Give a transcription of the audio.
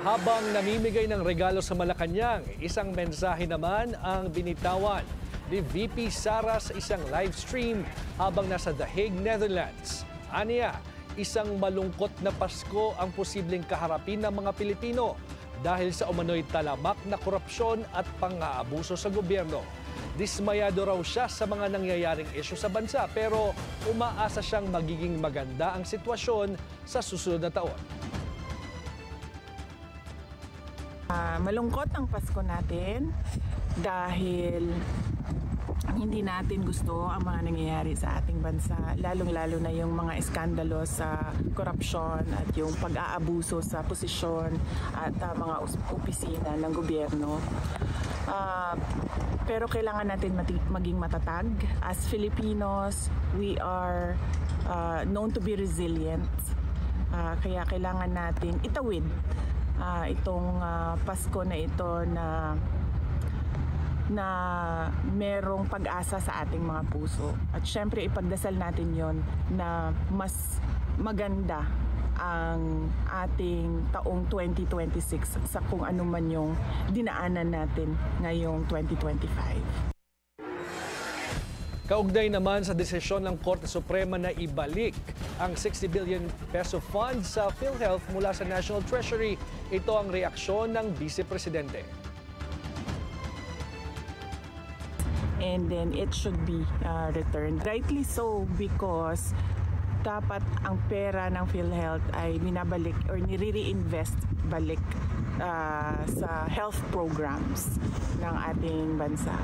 Habang namimigay ng regalo sa Malacanang, isang mensahe naman ang binitawan ni VP Sara sa isang live stream habang nasa The Hague, Netherlands. Aniya, isang malungkot na Pasko ang posibleng kaharapin ng mga Pilipino dahil sa umano'y talamak na korupsyon at pang-aabuso sa gobyerno. Dismayado raw siya sa mga nangyayaring isyu sa bansa pero umaasa siyang magiging maganda ang sitwasyon sa susunod na taon. Malungkot ang Pasko natin dahil hindi natin gusto ang mga nangyayari sa ating bansa, lalong-lalo na yung mga iskandalo sa korupsyon at yung pag-aabuso sa posisyon at mga opisina ng gobyerno. Pero kailangan natin maging matatag. As Filipinos, we are known to be resilient. Kaya kailangan natin itawid itong Pasko na ito na merong pag-asa sa ating mga puso. At syempre ipagdasal natin yon na mas maganda ang ating taong 2026 sa kung ano man yung dinaanan natin ngayong 2025. Kaugnay naman sa desisyon ng Korte Suprema na ibalik ang 60 billion peso fund sa PhilHealth mula sa National Treasury, ito ang reaksyon ng Vice Presidente. And then it should be returned. Rightly so, because dapat ang pera ng PhilHealth ay binabalik or nire-reinvest balik sa health programs ng ating bansa.